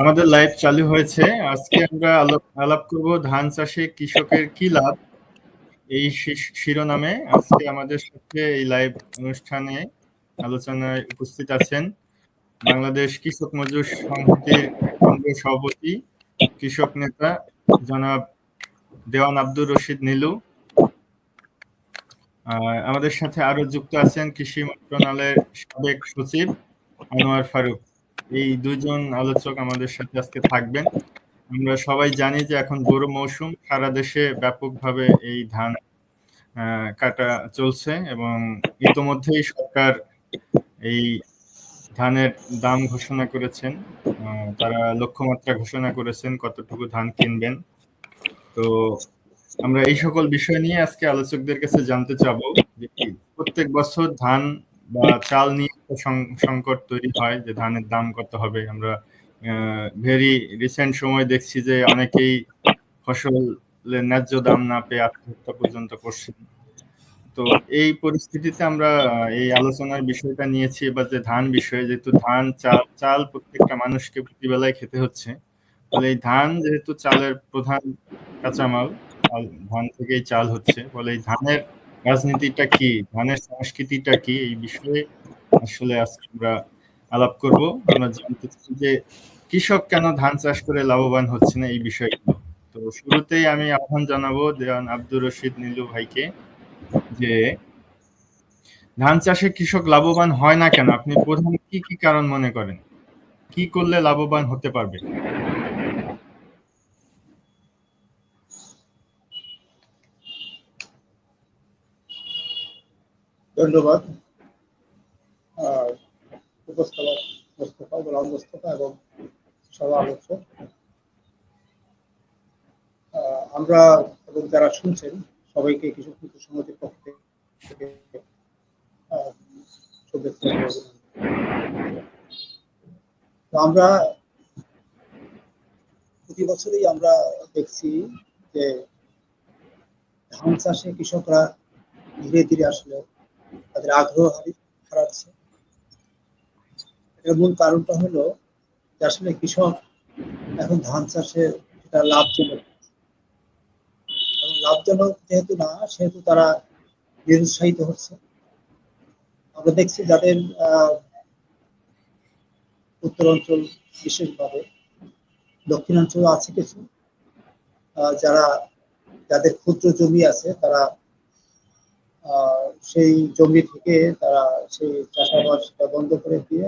আমাদের লাইভ চালু হয়েছে। আজকে আমরা আলাপ করব ধান চাষে কৃষকের কি লাভ, এই শিরোনামে। আজকে আমাদের সাথে এই লাইভ অনুষ্ঠানে আলোচনায় উপস্থিত আছেন বাংলাদেশ কৃষক মজুর সংহতির কেন্দ্রীয় সভাপতি, কৃষক নেতা জনাব দেওয়ান আব্দুর রশিদ নীলু। আমাদের সাথে আরো যুক্ত আছেন কৃষি মন্ত্রণালয়ের সাবেক সচিব আনোয়ার ফারুক। এই দুইজন আলোচক আমাদের সাথে আজকে থাকবেন। আমরা সবাই জানি যে এখন বোরো মৌসুম, সারা দেশে ব্যাপকভাবে এই ধান কাটা চলছে এবং ইতোমধ্যেই সরকার এই ধানের দাম ঘোষণা করেছেন। তারা লক্ষ্যমাত্রা ঘোষণা করেছেন কতটুকু ধান কিনবেন। তো আমরা এই সকল বিষয় নিয়ে আজকে আলোচকদের কাছে জানতে চাবো যে প্রত্যেক বছর ধান বা চাল নিয়ে সংকট তৈরি হয় যে ধানের দাম কত হবে। আমরা ভেরি রিসেন্ট সময় দেখছি যে অনেকেই ফসলের ন্যায্য দাম না পেয়ে আত্মহত্যা পর্যন্ত করছেন। তো এই পরিস্থিতিতে আমরা এই আলোচনার বিষয়টা নিয়েছি এবার যে ধান বিষয়ে, যেহেতু ধান চাল প্রত্যেকটা মানুষকে প্রতিবেলায় খেতে হচ্ছে, ফলে এই ধান যেহেতু চালের প্রধান কাঁচামাল, ধান থেকেই চাল হচ্ছে, ফলে এই ধানের রাজনীতিটা কি, ধানের সংস্কৃতিটা কি, এই বিষয়ে আসলে আজকে আমরা আলাপ করব। আমরা জানতে চাই যে কৃষক কেন ধান চাষ করে লাভবান হচ্ছে না, এই বিষয়গুলো। তো শুরুতেই আমি আহ্বান জানাবো দেওয়ান আব্দুর রশিদ নীলু ভাইকে যে ধান চাষে কৃষক লাভবান হয় না কেন, আপনি প্রধান কি কি কারণ মনে করেন, কি করলে লাভবান হতে পারবে? ধন্যবাদ উপস্থাপক মোস্তফা এবং সভা আলোচক। আমরা এবং যারা শুনছেন সবাইকে কৃষক মিত্র সমিতির পক্ষ থেকে শুভেচ্ছা। তো আমরা প্রতি বছরই আমরা দেখছি যে ধান চাষে কৃষকরা ধীরে ধীরে আসলে তাদের আগ্রহ হারাচ্ছে। এর মূল কারণটা হলো যে আসলে কৃষক এখন ধান চাষে সেটা লাভজনক, লাভজনক যেহেতু না, সেহেতু তারা নিরুৎসাহিত হচ্ছে। আমরা দেখছি যাদের উত্তরাঞ্চল, বিশেষভাবে দক্ষিণাঞ্চল আছে কিছু, যাদের ক্ষুদ্র জমি আছে, তারা সেই জমি থেকে তারা সেই চাষাবাদ বন্ধ করে দিয়ে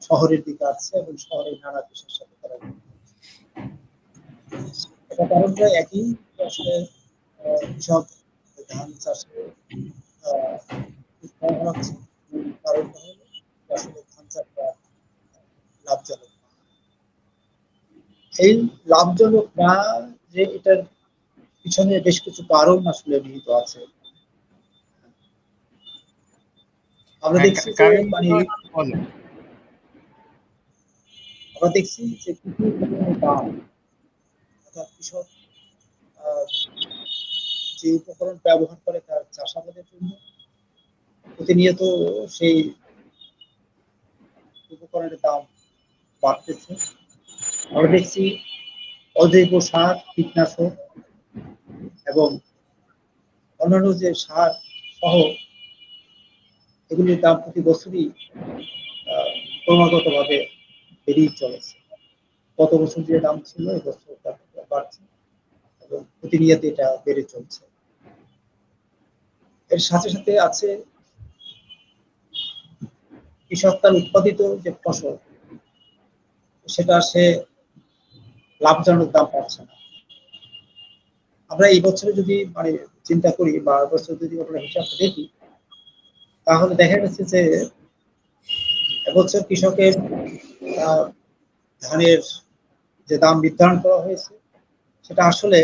শহরের দিকে আসছে এবং শহরের নানা পেশার সাথে তারা এটা কারণটা একই, আসলে কৃষক ধান চাষে হচ্ছে। কারণটা হলো আসলে ধান চাষটা লাভজনক। এই লাভজনক না, যে এটার পিছনে বেশ কিছু কারণ আসলে নিহিত আছে। আমরা দেখছি যে আমরা দেখছি যে দাম, অর্থাৎ কৃষক যে উপকরণ ব্যবহার করে তার চাষাবাদের জন্য প্রতিনিয়ত সেই উপকরণের দাম বাড়তেছে। আমরা দেখছি অজৈব সার, কীটনাশক এবং অন্যান্য যে সার সহ এগুলির দাম প্রতি বছরই ক্রমাগতভাবে বেড়েই চলেছে। গত বছর যে দাম ছিল এই বছর বাড়ছে এবং প্রতিনিয়ত এটা বেড়ে চলছে। এর সাথে সাথে আছে কৃষক তার উৎপাদিত যে ফসল, সেটা সে লাভজনক দাম পাচ্ছে না। আমরা এই বছরে যদি চিন্তা করি বা বছর যদি আমরা হিসাবটা দেখি, তাহলে দেখা গেছে যে এবছর কৃষকের ধানের যে দাম নির্ধারণ করা হয়েছে সেটা আসলে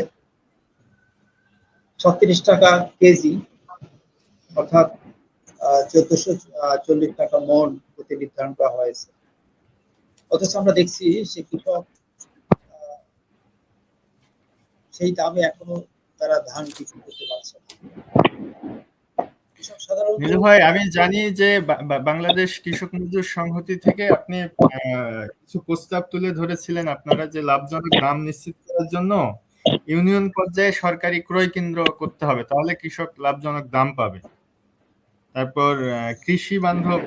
36 টাকা কেজি, অর্থাৎ 1440 টাকা মন প্রতি নির্ধারণ করা হয়েছে। অথচ আমরা দেখছি সে কৃষক সেই দামে এখনো তারা ধান বিক্রি করতে পারছে না। কৃষক সাধারণত নীলু ভাই, আমি জানি যে বাংলাদেশ কৃষক মজদুর সংহতি থেকে আপনি কিছু প্রস্তাব তুলে ধরেছিলেন আপনারা, যে লাভজনক দাম নিশ্চিত করার জন্য ইউনিয়ন পর্যায়ে সরকারি ক্রয় কেন্দ্র করতে হবে, তাহলে কৃষক লাভজনক দাম পাবে। তারপর কৃষি বান্ধব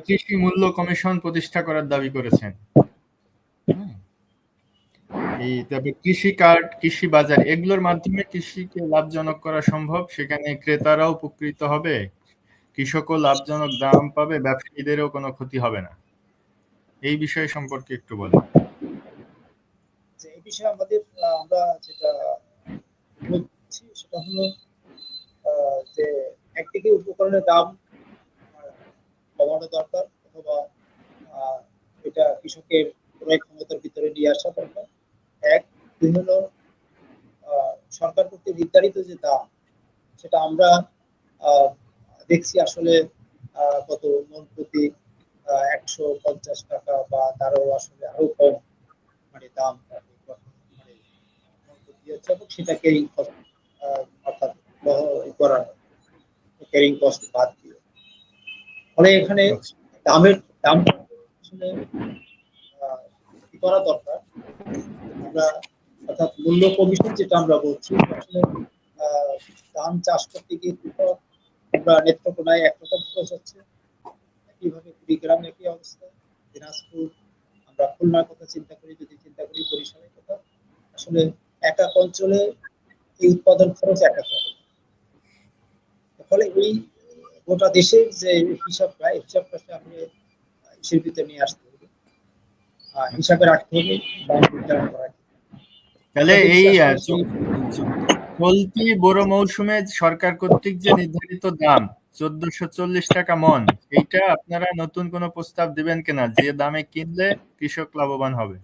কৃষি মূল্য কমিশন প্রতিষ্ঠা করার দাবি করেছেন। হ্যাঁ, এই তারপর কৃষি কার্ড, কৃষি বাজার, এগুলোর মাধ্যমে কৃষিকে লাভজনক করা সম্ভব। সেখানে ক্রেতারাও উপকৃত হবে, কৃষকও লাভজনক দাম পাবে, ব্যবসায়ীদেরও কোনো ক্ষতি হবে না। এই বিষয় সম্পর্কে একটু বলেন। যে এই বিষয়ে আমরা যেটা বলছি সেটা হলো যে একদিকে উপকরণের দাম কমানো দরকার, অথবা এটা কৃষকের ক্রয় ক্ষমতার ভিতরে নিয়ে আসা দরকার। এক, দুই হলো সরকার কর্তৃক নির্ধারিত যে দাম, সেটা আমরা দেখছি আসলে কত মন প্রতি 150 টাকা বা তারও আসলে আরো কম মানে দাম মানে মন প্রতি হচ্ছে, এবং সেটা ক্যারিং কস্ট অর্থাৎ করা ক্যারিং কস্ট বাদ দিয়ে। ফলে এখানে দাম আসলে কি করা দরকার, আমরা অর্থাৎ মূল্য কমিশন যেটা আমরা বলছি, আসলে ধান চাষ করতে গিয়ে কৃষক আমরা নেত্রকোনায় একরকম খরচ হচ্ছে, একইভাবে কুড়িগ্রাম একই অবস্থা, দিনাজপুর, আমরা খুলনার কথা চিন্তা করি, যদি চিন্তা করি বরিশালের কথা, আসলে এক এক অঞ্চলে এই উৎপাদন খরচ এক এক রকম। ফলে এই গোটা দেশের যে হিসাবটা, এই হিসাবটা আপনি হিসেব ভিতরে নিয়ে আসতে হবে, হিসাবে রাখতে হবে, দাম নির্ধারণ করা। তাহলে এই চলতি বোরো মৌসুমে সরকার কর্তৃক যে নির্ধারিত দাম 1440 টাকা মন, এইটা আপনারা নতুন কোনো প্রস্তাব দিবেন কিনা, যে দামে কিনলে কৃষক লাভবান হবে,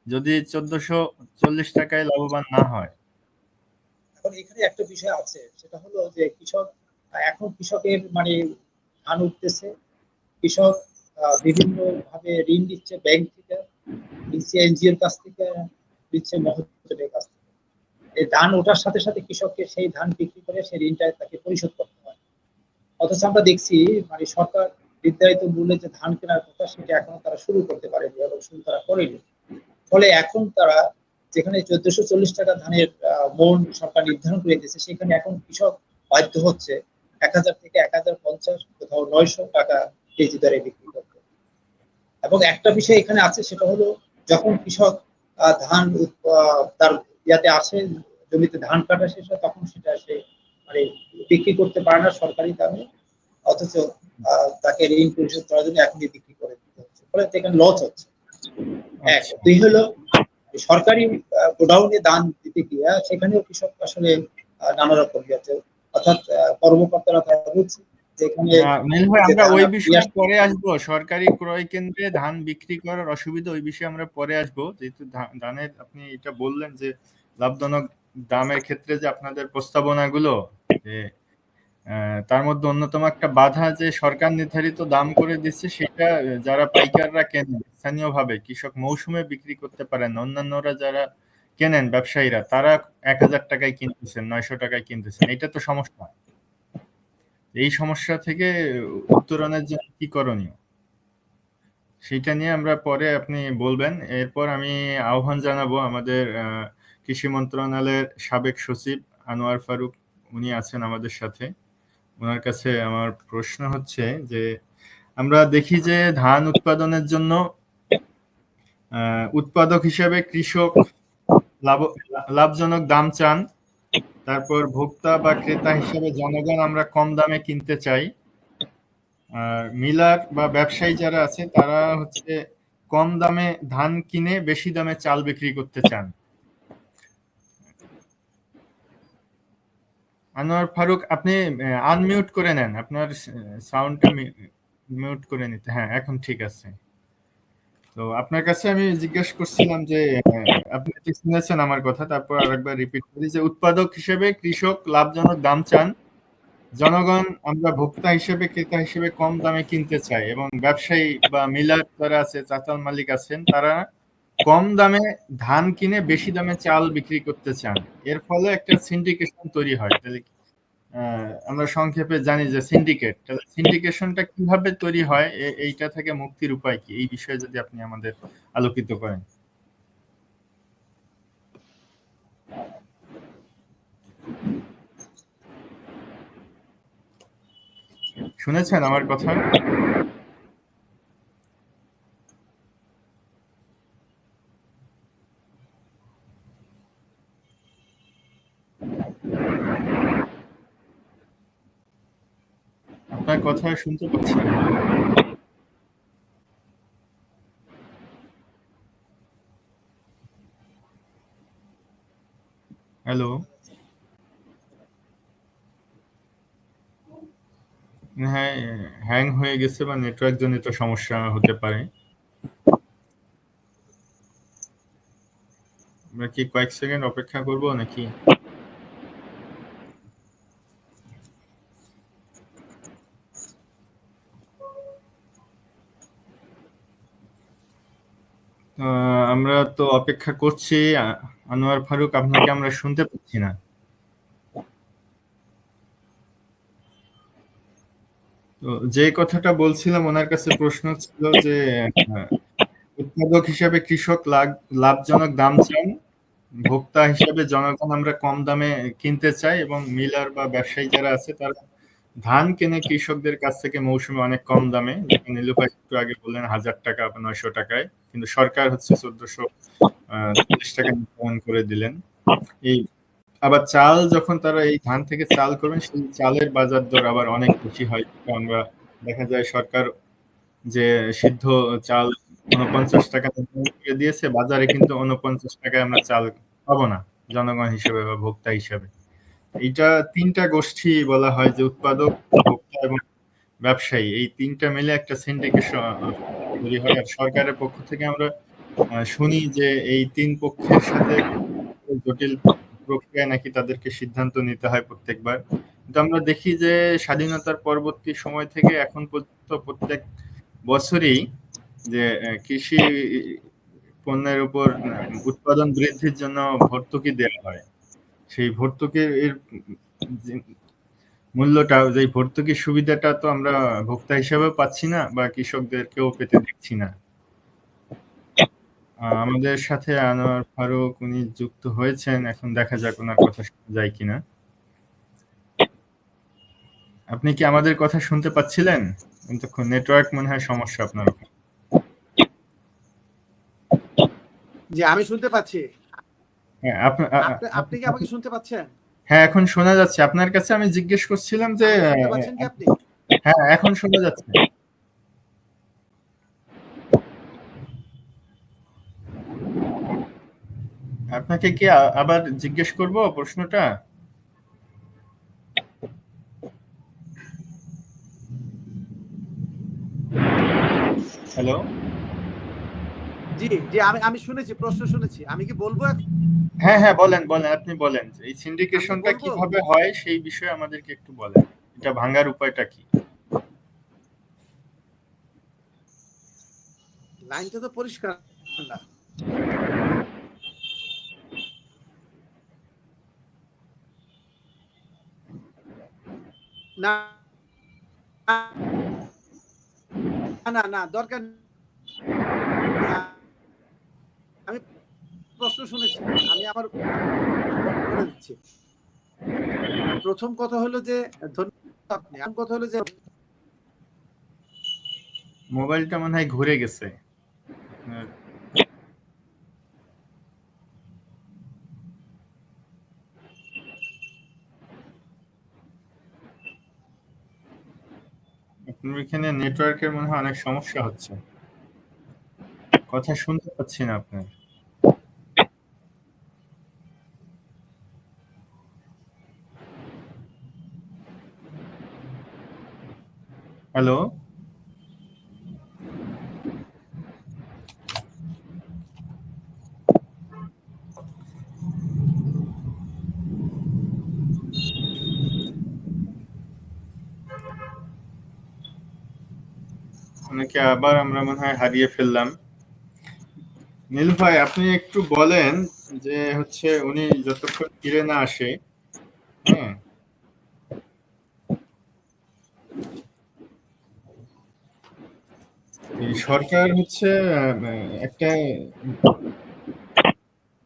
যদি 1440 টাকায় লাভবান না হয়? এখন এখানে একটা বিষয় আছে, সেটা হলো যে এখন কৃষকের মানে ধান উঠতেছে, কৃষক বিভিন্ন ভাবে ঋণ দিচ্ছে, ব্যাংক থেকে দিচ্ছে, এনজিওর কাছ থেকে দিচ্ছে, মহোদয়ের কাছ থেকে। এই ধান ওঠার সাথে সাথে কৃষককে সেই ধান বিক্রি করে সেই ঋণটা তাকে পরিশোধ করতে হয়। অথচ আমরা দেখছি মানে সরকার নির্ধারিত মূল্যে যে ধান কেনার কথা, সেটা এখনো তারা শুরু করতে পারেনি এবং শুরু তারা করেনি। ফলে এখন তারা যেখানে 1440 টাকা ধানের মন সরকার নির্ধারণ করে দিয়েছে, সেখানে এখন কৃষক বাধ্য হচ্ছে 1000 থেকে 1050, কোথাও 900 টাকা কেজি দরে বিক্রি করতে। এবং একটা বিষয় এখানে আছে, সেটা হলো যখন কৃষক ধান তার ইয়াতে আসে, জমিতে ধান কাটা শেষ হয়, তখন সেটা সে মানে বিক্রি করতে পারে না সরকারি দামে, অথচ তাকে ঋণ পরিশোধ করার জন্য এখনই বিক্রি করে দিতে হচ্ছে, ফলে এখানে লস হচ্ছে। এক, দুই হলো সরকারি গোডাউনে দান দিতে গিয়ে সেখানেও কৃষক আসলে নানা রকম আছে, অর্থাৎ কর্মকর্তারা তারা বলছে যেখানে আমরা ওই বিষয়ে পরে আসবো। সরকারি ক্রয় কেন্দ্রে ধান বিক্রি করার অসুবিধা, ওই বিষয়ে আমরা পরে আসবো। যেহেতু ধানের আপনি এটা বললেন যে লাভজনক দামের ক্ষেত্রে যে আপনাদের প্রস্তাবনাগুলো, যে তার মধ্যে অন্যতম একটা বাধা যে সরকার নির্ধারিত দাম করে দিচ্ছে, সেটা যারা পাইকাররা কেনেন স্থানীয়ভাবে, কৃষক মৌসুমে বিক্রি করতে পারেন, অন্যান্যরা যারা কেনেন ব্যবসায়ীরা, তারা 1000 টাকায় কিনতেছেন, 900 টাকায় কিনতেছেন। এটা তো সমস্যা। এই সমস্যা থেকে উত্তরণের জন্য কি করণীয়, সেটা নিয়ে আমরা পরে আপনি বলবেন। এরপর আমি আহ্বান জানাবো আমাদের কৃষি মন্ত্রণালয়ের সাবেক সচিব আনোয়ার ফারুক, উনি আছেন আমাদের সাথে। ওনার কাছে আমার প্রশ্ন হচ্ছে যে আমরা দেখি যে ধান উৎপাদনের জন্য উৎপাদক হিসেবে কৃষক লাভজনক দাম চান, তারপর ভোক্তা বা ক্রেতা হিসেবে জনগণ আমরা কম দামে কিনতে চাই, আর মিলার বা ব্যবসায়ী যারা আছে তারা হচ্ছে কম দামে ধান কিনে বেশি দামে চাল বিক্রি করতে চান। আনোয়ার ফারুক, আপনি আনমিউট করে নেন, আপনার সাউন্ডটা মিউট করে নিতে। হ্যাঁ, এখন ঠিক আছে। তো আপনার কাছে আমি জিজ্ঞেস করছিলাম যে আপনি কি শুনেছেন আমার কথা, তারপর আরেকবার রিপিট করি যে উৎপাদক হিসেবে কৃষক লাভজনক দাম চান, জনগণ আমরা ভোক্তা হিসেবে ক্রেতা হিসেবে কম দামে কিনতে চাই, এবং ব্যবসায়ী বা মিলার যারা আছে, চাতাল মালিক আছেন, তারা কম দামে ধান কিনে বেশি দামে চাল বিক্রি করতে চান। এর ফলে একটা সিন্ডিকেশন তৈরি হয়। তাহলে আমরা সংক্ষেপে জানি যে সিন্ডিকেট। সিন্ডিকেশনটা কিভাবে তৈরি হয়, এইটা থেকে মুক্তির উপায় কি? এই বিষয়ে যদি আপনি আমাদের আলোকিত করেন। শুনেছেন আমার কথা? আপনার কথা শুনতে পাচ্ছি না। হ্যালো? হ্যাঁ, হ্যাং হয়ে গেছে বা নেটওয়ার্ক জনিত সমস্যা হতে পারে। আমরা কি কয়েক সেকেন্ড অপেক্ষা করব নাকি? আমরা তো অপেক্ষা করছি। আনোয়ার ফারুক, আপনাকে আমরা শুনতে পাচ্ছি না। তো যে কথাটা বলছিলাম, ওনার কাছে প্রশ্ন ছিল যে উৎপাদক হিসাবে কৃষক লাভজনক দাম চান, ভোক্তা হিসাবে জনগণ আমরা কম দামে কিনতে চাই, এবং মিলার বা ব্যবসায়ী যারা আছে তারা ধান কেনে কৃষকদের কাছ থেকে মৌসুমে অনেক কম দামে, যেটা নীলুফা একটু আগে বললেন 1000 টাকা বা 900 টাকায়, কিন্তু সরকার হচ্ছে 1440 টাকা নির্ধারণ করে দিলেন। এই আবার চাল যখন তারা এই ধান থেকে চাল করবেন, সেই চালের বাজার দর আবার অনেক বেশি হয়। আমরা দেখা যায় সরকার যে সিদ্ধ চাল 49 টাকা নির্ধারণ করে দিয়েছে, বাজারে কিন্তু 49 টাকায় আমরা চাল পাবো না জনগণ হিসেবে বা ভোক্তা হিসেবে। এইটা ৩টা গোষ্ঠী বলা হয় যে উৎপাদক, ভোক্তা এবং ব্যবসায়ী। এই ৩টা মিলে একটা সিন্ডিকেশন তৈরি হয়। আর সরকারের পক্ষ থেকে আমরা শুনি যে এই ৩ পক্ষের সাথে জটিল প্রক্রিয়ায় নাকি তাদেরকে সিদ্ধান্ত নিতে হয় প্রত্যেকবার। কিন্তু আমরা দেখি যে স্বাধীনতার পরবর্তী সময় থেকে এখন পর্যন্ত প্রত্যেক বছরই যে কৃষি পণ্যের উপর উৎপাদন বৃদ্ধির জন্য ভর্তুকি দেওয়া হয়। সেই ভর্তুকির যে মূল্যটা, যে ভর্তুকির সুবিধাটা তো আমরা ভোক্তা হিসেবেও পাচ্ছি না বা কৃষকদেরকেও পেতে দিচ্ছি না। আমাদের সাথে আনোয়ার ফারুক উনি যুক্ত হয়েছেন। এখন দেখা যাক ওনার কথা শোনা যায় কিনা। আপনি কি আমাদের কথা শুনতে পাচ্ছিলেন? এতক্ষণ নেটওয়ার্ক মনে হয় সমস্যা আপনার ওখানে। জি, আমি শুনতে পাচ্ছি। হ্যাঁ, আপনি কি আমাকে শুনতে পাচ্ছেন? হ্যাঁ, এখন শোনা যাচ্ছে। আপনার কাছে আমি জিজ্ঞেস করছিলাম যে শুনতে পাচ্ছেন কি আপনি? হ্যাঁ, এখন শোনা যাচ্ছে। আপনাকে কি আবার জিজ্ঞেস করব প্রশ্নটা? হ্যালো? জি, জি, আমি শুনেছি, প্রশ্ন শুনেছি। আমি কি বলবো এখন? হ্যাঁ, হ্যাঁ, বলেন, বলেন। আপনি বলেন। এই সিন্ডিকেশনটা বলবো? কিভাবে হয় সেই বিষয়ে আমাদেরকে একটু বলেন। এটা ভাঙার উপায়টা কি? লাইনটা তো পরিষ্কার না। না, না, না, দরকার নেই। আমি প্রশ্ন শুনেছি। আমি আমার বলে দিচ্ছি। প্রথম কথা হলো যে ধন্যবাদ আপনি। প্রথম কথা হলো যে মোবাইলটা মনে হয় ঘুরে গেছে। আপনার আপনার এখানে নেটওয়ার্কের মনে হয় অনেক সমস্যা হচ্ছে। কথা শুনতে পাচ্ছি না আপনার। হ্যালো? ওনাকে আবার আমরা মনে হয় হারিয়ে ফেললাম। নীল ভাই, আপনি একটু বলেন যে হচ্ছে উনি যতক্ষণ ফিরে না আসে, হ্যাঁ, এই সরকার হচ্ছে একটা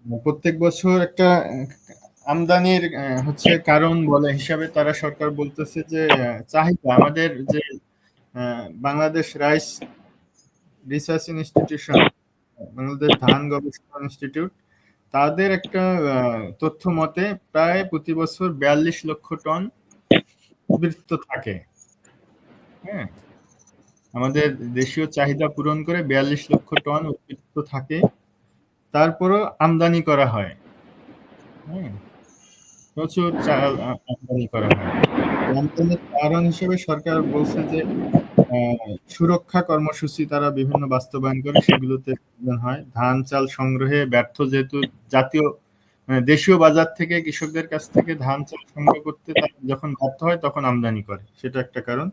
প্রত্যেক বছর একটা আমদানির হচ্ছে কারণ বলে হিসাবে তারা সরকার বলতেছে যে চাহিদা আমাদের যে Bangladesh rice research institution, Bangladesh ধান গবেষণা ইনস্টিটিউট, তাদের একটা তথ্য মতে প্রায় প্রতি বছর 42 লক্ষ টন উদ্বৃত্ত থাকে। হ্যাঁ, আমাদের দেশীয় চাহিদা পূরণ করে 42 লক্ষ টন উদ্বৃত্ত থাকে, তারপরও আমদানি করা হয়। হ্যাঁ, প্রচুর চাল আমদানি করা হয়। আমদানির কারণ হিসেবে সরকার বলছে যে সুরক্ষা কর্মসূচি তারা বিভিন্ন বাস্তবায়ন করে, সেগুলোতে হয় ধান চাল সংগ্রহে ব্যর্থ, যেহেতু জাতীয় দেশীয় বাজার থেকে কৃষকদের কাছ থেকে ধান চাল সংগ্রহ করতে যখন ব্যর্থ হয় তখন আমদানি করে, সেটা একটা কারণ।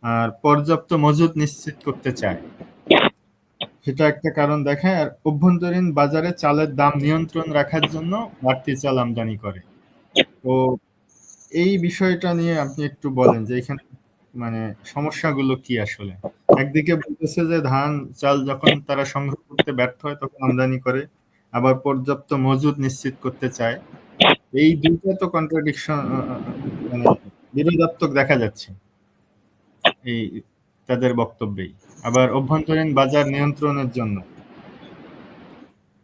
আর পর্যাপ্ত মজুদ নিশ্চিত করতে চায়, সেটা একটা কারণ দেখায়। আর অভ্যন্তরীণ বাজারে চালের দাম নিয়ন্ত্রণ রাখার জন্য বাড়তি চাল আমদানি করে। তো এই বিষয়টা নিয়ে আপনি একটু বলেন যে এখানে মানে সমস্যাগুলো কি আসলে। একদিকে বলতেছে যে ধান চাল যখন তারা সংগ্রহ করতে ব্যর্থ হয় তখন আমদানি করে, আবার পর্যাপ্ত মজুদ নিশ্চিত করতে চায়। এই দুইটা তো কন্ট্রাডিকশন, মানে বিরোধাত্মক দেখা যাচ্ছে এই তাদের বক্তব্যেই। আবার অভ্যন্তরীণ বাজার নিয়ন্ত্রণের জন্য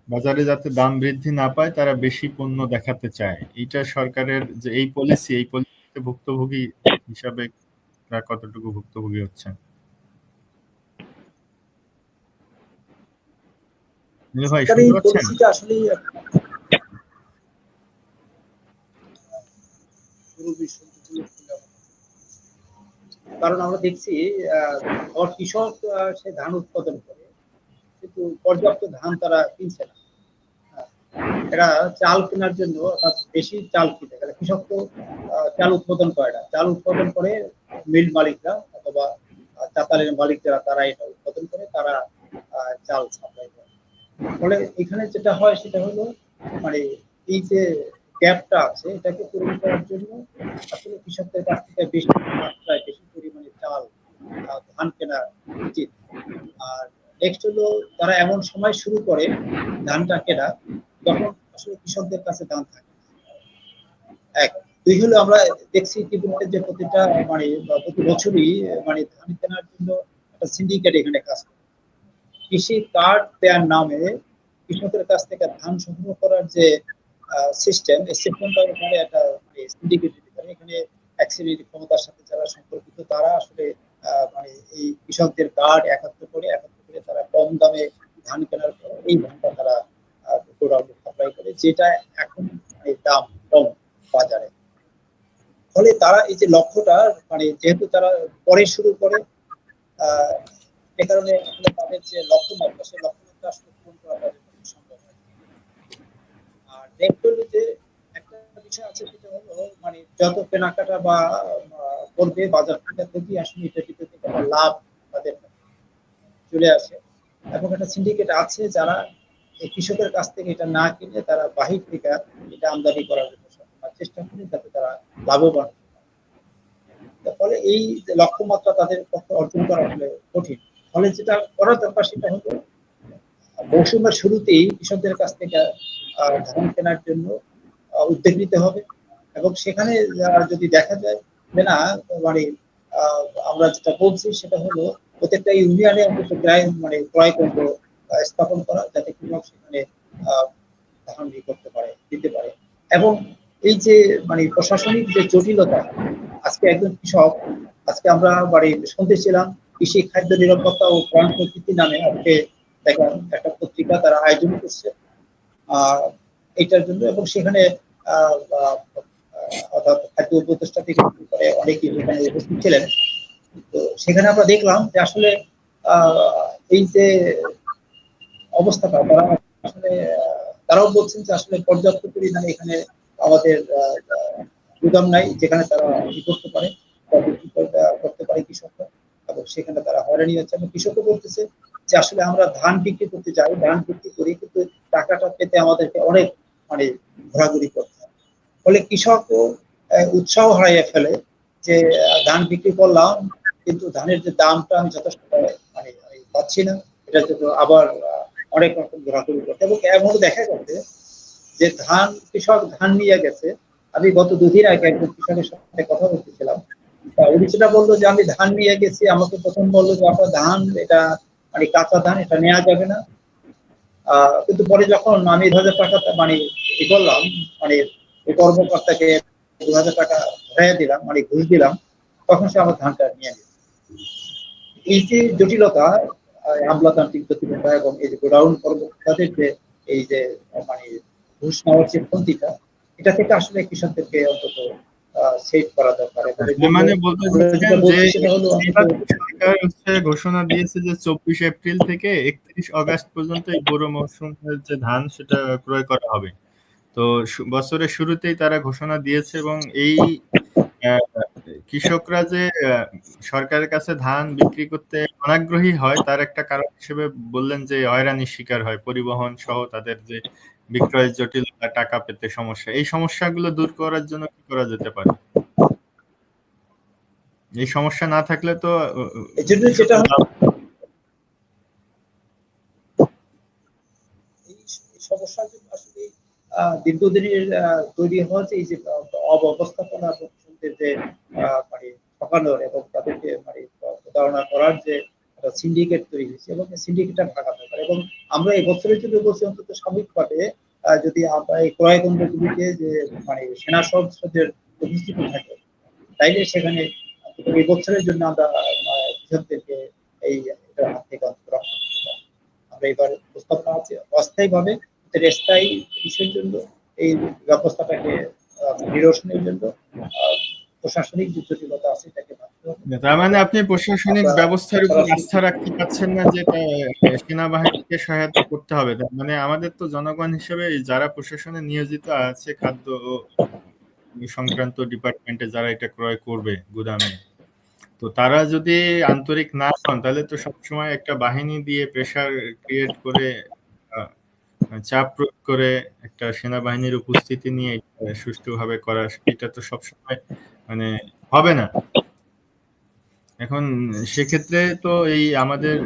বাজারে যাতে দাম বৃদ্ধি না পায় তারা বেশি পণ্য দেখাতে চায়। এইটা সরকারের যে এই পলিসিতে ভুক্তভোগী হিসাবে কতটুকু ভুক্তভোগী হচ্ছেন? ভাই সরকারি শুনতে পাচ্ছেন? পলিসিটা আসলে কারণ আমরা দেখছি কৃষক সে ধান উৎপাদন করে কিন্তু পর্যাপ্ত ধান তারা কিনছে না। এরা চাল কেনার জন্য অর্থাৎ বেশি চাল কিনতে গেলে কৃষক তো চাল উৎপাদন করে না, চাল উৎপাদন করে মিল মালিকরা অথবা চাতালের মালিক যারা তারা এটা উৎপাদন করে, তারা চাল সাপ্লাই করে। ফলে এখানে যেটা হয় সেটা হলো মানে এই যে গ্যাপটা আছে এটাকে পূরণ করার জন্য আসলে কৃষকদের কাছ থেকে বেশি মাত্রায় বেশি পরিমাণে চাল ধান কেনা উচিত। আর নেক্সট হলো তারা এমন সময় শুরু করে ধানটা কেনা যখন আসলে কৃষকদের কাছে দাম থাকে। এক দুই হলো আমরা দেখছি ইতিমধ্যে যে প্রতিটা মানে প্রতি বছরই মানে ধান কেনার জন্য একটা সিন্ডিকেট এখানে কাজ করে। কৃষি কার্ড দেওয়ার নামে কৃষকের কাছ থেকে ধান সংগ্রহ করার যে সিস্টেম, এই সিস্টেমটা এখানে একটা সিন্ডিকেট এখানে এক শ্রেণীর ক্ষমতার সাথে যারা সম্পর্কিত তারা আসলে মানে এই কৃষকদের কার্ড একত্র করে তারা কম দামে ধান কেনার পর এই ধানটা তারা সাপ্লাই করে, যেটা এখন দাম কম বাজারে। ফলে তারা এই যে লক্ষ্যটা মানে যেহেতু তারা পরে শুরু করে এ কারণে আসলে তাদের যে লক্ষ্যমাত্রা সেই লক্ষ্যমাত্রা আসলে পূরণ করা তাদের পক্ষে সম্ভব হয়। আর নেক্সট হলো যে একটা বিষয় আছে সেটা হলো মানে যত কেনাকাটা বা করবে বাজার থেকে আসলে এটা থেকে একটা লাভ তাদের চলে আসে, এবং একটা সিন্ডিকেট আছে যারা এই কৃষকের কাছ থেকে এটা না কিনে তারা বাহির থেকে এটা আমদানি করার জন্য চেষ্টা করে যাতে তারা লাভবান। ফলে এই লক্ষ্যমাত্রা তাদের পক্ষে অর্জন করা হলে কঠিন। ফলে যেটা করা দরকার সেটা হলো মৌসুমের শুরুতেই কৃষকদের কাছ থেকে ধান কেনার জন্য উদ্যোগ নিতে হবে, এবং সেখানে যদি দেখা যায় যে না মানে আমরা যেটা বলছি সেটা হলো প্রত্যেকটা ইউনিয়নে মানে ক্রয় কেন্দ্র স্থাপন করা, যাতে কৃষক সেখানে ধান করতে পারে দিতে পারে। এবং এই যে মানে প্রশাসনিক যে জটিলতা, আজকে একজন কৃষক, আজকে আমরা মানে শুনতেছিলাম কৃষি খাদ্য নিরাপত্তা ও ত্রাণ প্রকৃতি নামে আজকে দেখলাম একটা পত্রিকা তারা আয়োজন করছে এটার জন্য, এবং সেখানে অর্থাৎ খাদ্য উপদেষ্টা থেকে অনেকে এখানে উপস্থিত ছিলেন। তো সেখানে আমরা দেখলাম যে আসলে এই যে অবস্থাটা তারা আসলে তারাও বলছেন যে আসলে পর্যাপ্ত পরিমাণে এখানে আমাদের গুদাম নাই যেখানে তারা ই করতে পারে বা বিক্রি করতে পারে কৃষকরা, এবং সেখানে তারা হয়রানি হচ্ছে। এবং কৃষকও বলতেছে যে আসলে আমরা ধান বিক্রি করতে চাই, ধান বিক্রি করি কিন্তু টাকাটা পেতে আমাদেরকে অনেক মানে ঘোরাঘুরি করতে হয়। ফলে কৃষকও উৎসাহ হারিয়ে ফেলে যে ধান বিক্রি করলাম কিন্তু ধানের যে দামটা আমি যথেষ্ট মানে পাচ্ছি না, এটার জন্য আবার অনেক রকম ঘোরাঘুরি করতে, এবং এমন দেখা গেছে যে কৃষক ধান নিয়ে গেছে। আমি গত 2 দিন আগে একজন কৃষকের সাথে কথা বলতেছিলাম, উনি যেটা বললো যে আমি ধান নিয়ে গেছি, আমাকে প্রথম বললো যে আপনার ধান এটা মানে কাঁচা ধান, এটা নেওয়া যাবে না। কিন্তু পরে যখন আমি 2,000 টাকা মানে ই করলাম, মানে ওই কর্মকর্তাকে 2,000 টাকা ধরাইয়া দিলাম, মানে ঘুষ দিলাম, তখন সে আমার ধানটা নিয়ে নিল। এই যে জটিলতা, আমলাতান্ত্রিক জটিলতা, এবং এই যে গোডাউন কর্মকর্তাদের যে এই যে মানে ঘুষ নেওয়ার যে পন্থীটা, এটা থেকে আসলে কৃষকদেরকে অন্তত সেভ করা দরকার। এবং মানে বলতে চাচ্ছেন যে সেটা হলো সরকার হচ্ছে ঘোষণা দিয়েছে যে 24 এপ্রিল থেকে 31 অগাস্ট পর্যন্ত এই বোরো মৌসুমের যে ধান সেটা ক্রয় করা হবে। তো বছরের শুরুতেই তারা ঘোষণা দিয়েছে, এবং এই কৃষকরা যে সরকারের কাছে ধান বিক্রি করতে অনাগ্রহী হয়, তার একটা কারণ হিসেবে বললেন যে হয়রানির শিকার হয়, পরিবহন সহ তাদের যে বিক্রয়ের জটিলতা, টাকা পেতে সমস্যা, এই সমস্যাগুলো দূর করার জন্য কি করা যেতে পারে? এই সমস্যা না থাকলে তো এজন্য যেটা এই সমস্যার জন্য আসলে দীর্ঘদিনের তৈরি হওয়া যে এই যে অব্যবস্থাপনা এবং যে মানে ঠকানোর এবং তাদেরকে মানে প্রতারণা করার যে সিন্ডিকেট তৈরি হয়েছে, এবং সিন্ডিকেটটা ভাঙা দরকার। এবং আমরা এই বছরের জন্য বলছি অন্তত সাময়িকভাবে যদি আমরা এই ক্রয় কেন্দ্রগুলিতে যে মানে সেনা সদস্যদের উপস্থিতি থাকে, তাইলে সেখানে এই বছরের জন্য আমরা কৃষকদেরকে এই হাত থেকে রক্ষা করতে পারি। আমরা এবার প্রস্তাবনা আছে অস্থায়ীভাবে, স্থায়ী ইস্যুর জন্য এই ব্যবস্থাটাকে নিরসনের জন্য প্রশাসনিক যে জটিলতা আছে এটাকে তার মানে আপনি প্রশাসনিক ব্যবস্থার উপর আস্থা রাখতে পারছেন না যে সেনাবাহিনীকে সহায়তা করতে হবে। মানে আমাদের তো জনগণ হিসেবে যারা প্রশাসনে নিয়োজিত আছে, খাদ্য সংক্রান্ত ডিপার্টমেন্টে যারা এটা ক্রয় করবে গুদামে, তো তারা যদি আন্তরিক না হন, তাহলে তো সবসময় একটা বাহিনী দিয়ে প্রেসার ক্রিয়েট করে চাপ প্রয়োগ করে একটা সেনাবাহিনীর উপস্থিতি নিয়ে সুষ্ঠুভাবে করা, এটা তো সবসময় মানে হবে না। এখন সেক্ষেত্রে তো এই আমাদের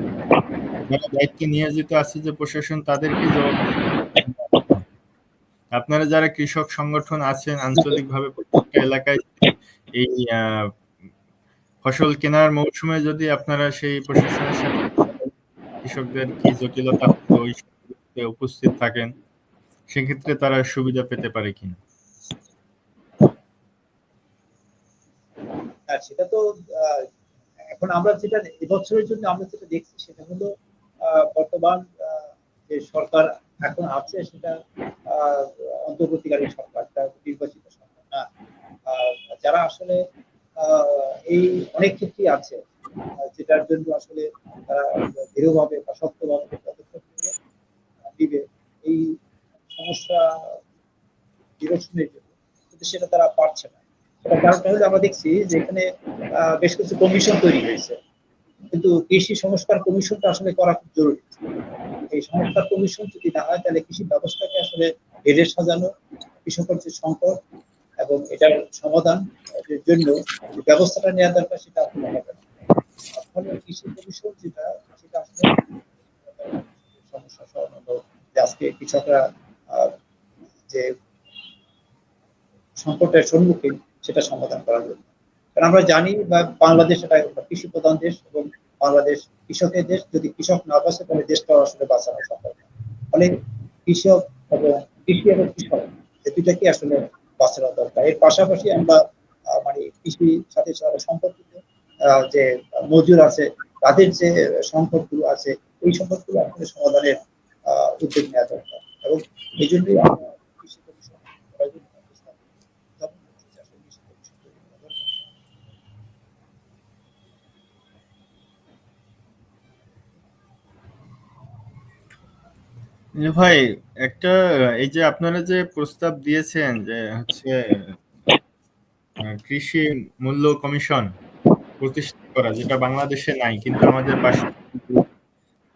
যারা দায়িত্বে নিয়োজিত আছে যে প্রশাসন, তাদেরকে জবাব আপনারা যারা কৃষক সংগঠন আছেন আঞ্চলিকভাবে প্রত্যেকটা এলাকায় এই ফসল কেনার মৌসুমে যদি আপনারা সেই প্রশাসনের সাথে কৃষকদের কি জটিলতা ওই উপস্থিত থাকেন, সেক্ষেত্রে তারা সুবিধা পেতে পারে কিনা? সেটা তো এখন আমরা যেটা এবছরের জন্য আমরা যেটা দেখছি সেটা হলো বর্তমান যে সরকার এখন আছে সেটা অন্তর্বর্তীকালীন সরকার, নির্বাচিত সরকার না। যারা আসলে এই অনেক ক্ষেত্রেই আছে যেটার জন্য আসলে তারা দৃঢ়ভাবে বা শক্তভাবে পদক্ষেপ দিবে এই সমস্যা নিরসনের জন্য, কিন্তু সেটা তারা পারছে না। সেটা কারণটা হলে আমরা দেখছি যে এখানে বেশ কিছু কমিশন তৈরি হয়েছে, কিন্তু কৃষি সংস্কার কমিশনটা আসলে করা খুব জরুরি। এই সংস্কার কমিশন যদি না হয়, তাহলে কৃষি ব্যবস্থাকে আসলে বেড়ে সাজানো, কৃষকের যে সংকট এবং এটার সমাধান জন্য যে ব্যবস্থাটা নেওয়া দরকার সেটা আসলে হবে না। ফলে কৃষি কমিশন যেটা, সেটা আসলে সমস্যা সমাধান, যে আজকে কৃষকরা যে সংকটের সম্মুখীন সেটা সমাধান করার জন্য। কারণ আমরা জানি বাংলাদেশ এটা কৃষি প্রধান দেশ, এবং বাংলাদেশ কৃষকের দেশ। যদি কৃষক না বাঁচে তাহলে দেশটাও আসলে বাঁচানো সম্ভব না। ফলে কৃষক এবং কৃষি এবং কৃষক এই দুইটাকে আসলে বাঁচানো দরকার। এর পাশাপাশি আমরা মানে কৃষির সাথে সম্পর্কিত যে মজুর আছে, তাদের যে সংকটগুলো আছে, এই সংকটগুলো আসলে সমাধানের উদ্যোগ নেওয়া দরকার। এবং এই জন্যই আমরা কৃষি কমিশন করার জন্য ভাই একটা, এই যে আপনারা যে প্রস্তাব দিয়েছেন যে হচ্ছে কৃষি মূল্য কমিশন প্রতিষ্ঠা করা, যেটা বাংলাদেশে নাই কিন্তু আমাদের পাশে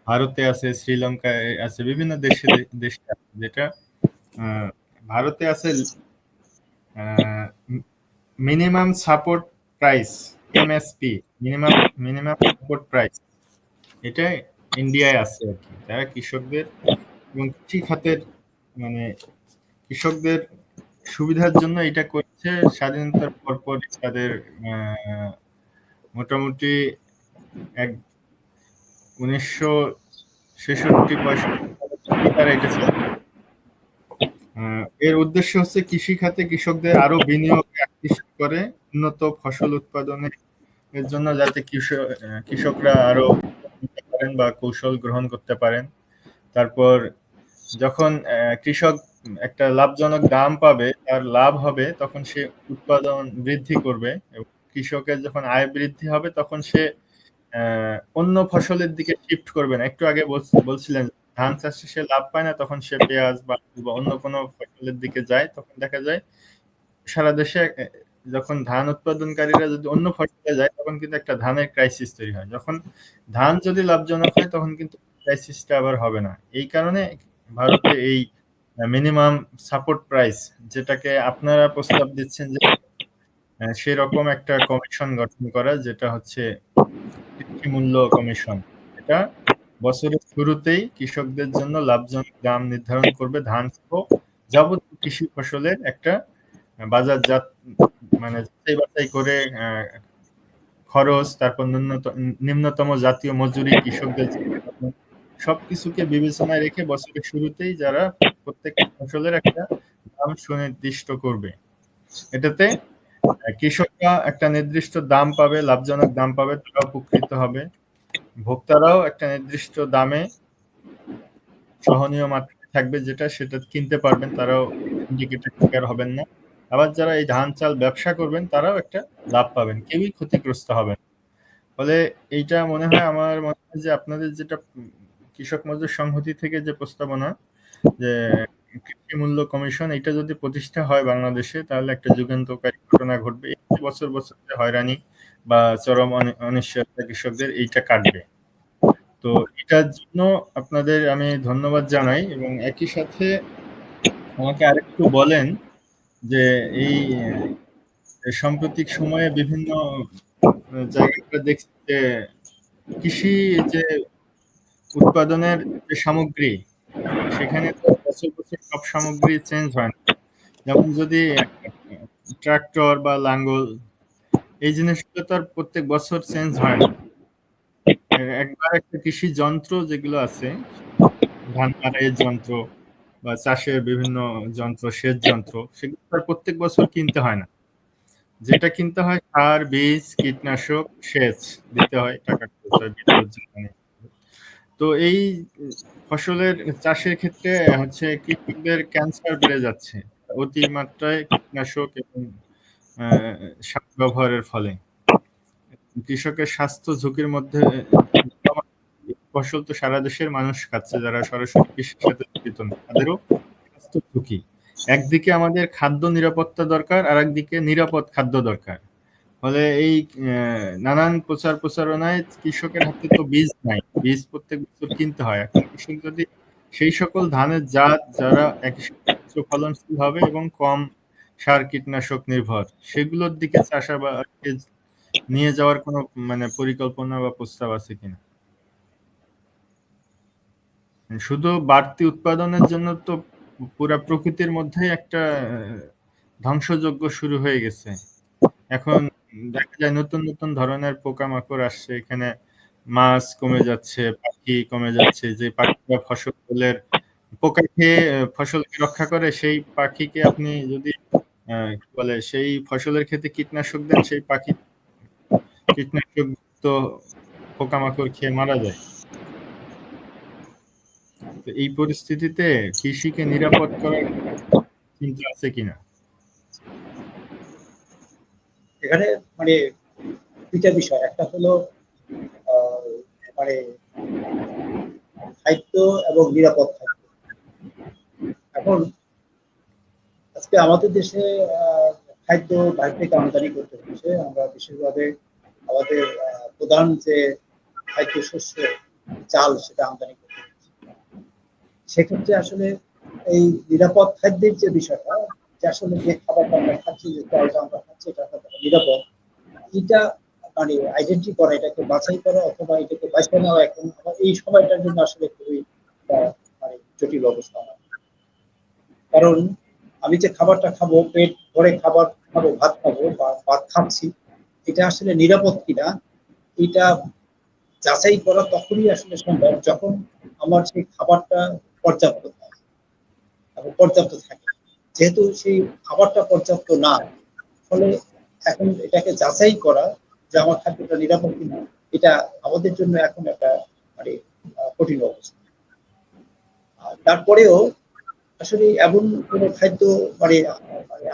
ভারতে আছে, শ্রীলঙ্কায় আছে, বিভিন্ন দেশে আছে, যেটা ভারতে আছে minimum support price, MSP, minimum support price. এটা ইন্ডিয়ায় আছে আর কি, তারা কৃষকদের এবং কৃষি খাতের মানে কৃষকদের সুবিধার জন্য এটা করছে। স্বাধীনতার পরপর তাদের মোটামুটি 1966-65 তারা এটা চালু করে। এর উদ্দেশ্য হচ্ছে কৃষি খাতে কৃষকদের আরো বিনিয়োগে আকৃষ্ট করে উন্নত ফসল উৎপাদনের এর জন্য, যাতে কৃষকরা আরো নিতে পারেন বা কৌশল গ্রহণ করতে পারেন। তারপর যখন কৃষক একটা লাভজনক দাম পাবে, তার লাভ হবে, তখন সে উৎপাদন বৃদ্ধি করবে এবং কৃষকের যখন আয় বৃদ্ধি হবে তখন সে অন্য ফসলের দিকে শিফট করবে না। একটু আগে বলছিলেন ধান চাষে সে লাভ পায় না, তখন সে পেঁয়াজ বা অন্য কোনো ফসলের দিকে যায়। তখন দেখা যায় সারা দেশে যখন ধান উৎপাদনকারীরা যদি অন্য ফসলে যায়, তখন কিন্তু একটা ধানের ক্রাইসিস তৈরি হয়। যখন ধান যদি লাভজনক হয়, তখন কিন্তু ক্রাইসিসটা আবার হবে না। এই কারণে ভারতে এই মিনিমাম সাপোর্ট প্রাইস, যেটাকে আপনারা প্রস্তাব দিচ্ছেন যে সেরকম একটা কমিশন গঠন করা, যেটা হচ্ছে কৃষি মূল্য কমিশন। এটা বছরের শুরুতেই কৃষকদের জন্য লাভজনক দাম নির্ধারণ করবে। ধান সহ যাবতীয় কৃষি ফসলের একটা বাজারজাত মানে যাচাই বাছাই করে খরচ, তারপর নিম্নতম জাতীয় মজুরি, কৃষকদের সবকিছুকে বিবেচনায় রেখে বছরের শুরুতেই যারা প্রত্যেকটা ফসলের একটা দাম সুনির্দিষ্ট করবে। এটাতে কৃষকরা একটা নির্দিষ্ট দাম পাবে, লাভজনক দাম পাবে, তারা উপকৃত হবে। ভোক্তারাও একটা নির্দিষ্ট দামে সহনীয় মাত্রায় থাকবে, সেটা কিনতে পারবেন, তারাও সিন্ডিকেটের শিকার হবেন না। আবার যারা এই ধান চাল ব্যবসা করবেন, তারাও একটা লাভ পাবেন, কেউই ক্ষতিগ্রস্ত হবেন। ফলে এইটা মনে হয়, আমার মনে হয় যে আপনাদের যেটা কৃষক মজদুর সংহতি থেকে যে প্রস্তাবনা, যে কৃষি মূল্য কমিশন, এটা যদি প্রতিষ্ঠা হয় বাংলাদেশে, তাহলে একটা যুগান্তকারী ঘটনা ঘটবে। এই বছর বছর যে হয়রানি বা চরম অনিশ্চয়তা কৃষকদের, এইটা কাটবে। তো এটার জন্য আপনাদের আমি ধন্যবাদ জানাই। এবং একই সাথে আমাকে আরেকটু বলেন যে এই সাম্প্রতিক সময়ে বিভিন্ন জায়গায় দেখছি যে কৃষি যে উৎপাদনের যে সামগ্রী, সেখানে তো বছর বছর সব সামগ্রী চেঞ্জ হয় না। যেমন যদি ট্রাক্টর বা লাঙ্গল, এই জিনিসগুলো তো আর প্রত্যেক বছর চেঞ্জ হয় না। একবার একটা কৃষি যন্ত্র যেগুলো আছে, ধান মাড়াইয়ের যন্ত্র বা চাষের বিভিন্ন যন্ত্র, সেচ যন্ত্র, সেগুলো আর প্রত্যেক বছর কিনতে হয় না। যেটা কিনতে হয় সার, বীজ, কীটনাশক, সেচ দিতে হয়, টাকা খরচ হয়, বিদ্যুৎ, জ্বালানি। তো এই ফসলের চাষের ক্ষেত্রে হচ্ছে কৃষকদের ক্যান্সার বেড়ে যাচ্ছে অতিমাত্রায় কীটনাশক এবং সার ব্যবহারের ফলে। কৃষকের স্বাস্থ্য ঝুঁকির মধ্যে ফসল তো সারা দেশের মানুষ খাচ্ছে, যারা সরাসরি কৃষির সাথে জড়িত না, তাদেরও স্বাস্থ্য ঝুঁকি। একদিকে আমাদের খাদ্য নিরাপত্তা দরকার, আর একদিকে নিরাপদ খাদ্য দরকার। ফলে এই নানান প্রচার প্রচারণায় কৃষকের হাতে তো বীজ নাই, বীজ প্রত্যেক বছর কিনতে হয়। এখন কৃষক যদি সেই সকল ধানের জাত, যারা একই সাথে উচ্চ ফলনশীল হবে এবং কম সার কীটনাশক নির্ভর, সেগুলোর দিকে চাষাবাদকে নিয়ে যাওয়ার কোনো পরিকল্পনা বা প্রস্তাব আছে কিনা? শুধু বাড়তি উৎপাদনের জন্য তো পুরা প্রকৃতির মধ্যে একটা ধ্বংসযজ্ঞ শুরু হয়ে গেছে। এখন দেখা যায় নতুন নতুন ধরনের পোকামাকড় আসছে, এখানে মাছ কমে যাচ্ছে, পাখি কমে যাচ্ছে। যে পাখিরা ফসলের পোকা খেয়ে ফসলকে রক্ষা করে, সেই পাখিকে আপনি যদি কি বলে সেই ফসলের ক্ষেতে কীটনাশক দেন, সেই পাখি কীটনাশক তো পোকামাকড় খেয়ে মারা যায়। তো এই পরিস্থিতিতে কৃষিকে নিরাপদ করার চিন্তা আছে কিনা? এখানে দুইটা বিষয়, একটা হলো খাদ্য এবং নিরাপদ খাদ্য। এখন আজকে আমাদের দেশে খাদ্য বাইরে থেকে আমদানি করতে হচ্ছে। আমরা বিশেষভাবে আমাদের প্রধান যে খাদ্য শস্য চাল, সেটা আমদানি করতে হচ্ছে। সেক্ষেত্রে আসলে এই নিরাপদ খাদ্যের যে বিষয়টা, যে আসলে যে খাবারটা আমরা খাচ্ছি, যে চালটা আমরা খাচ্ছি, এটা নিরাপদ, এটা মানে আইডেন্টি করা, এটাকে বাছাই করা অথবা এটাকে বাছাই নেওয়া এখন এই সময়টার জন্য আসলে খুবই মানে জটিল অবস্থা। কারণ আমি যে খাবারটা খাবো, পেট ভরে খাবার খাবো, ভাত খাবো বা ভাত খাচ্ছি, এটা আসলে নিরাপদ কিনা এটা যাচাই করা তখনই আসলে সম্ভব যখন আমার সেই খাবারটা পর্যাপ্ত থাকে এবং পর্যাপ্ত থাকে। যেহেতু সেই খাবারটা পর্যাপ্ত না, ফলে এখন এটাকে যাচাই করা যে আমার খাদ্যটা নিরাপদ কিনা এটা আমাদের জন্য এখন একটা মানে কঠিন অবস্থা। তারপরেও আসলে এমন কোনো খাদ্য মানে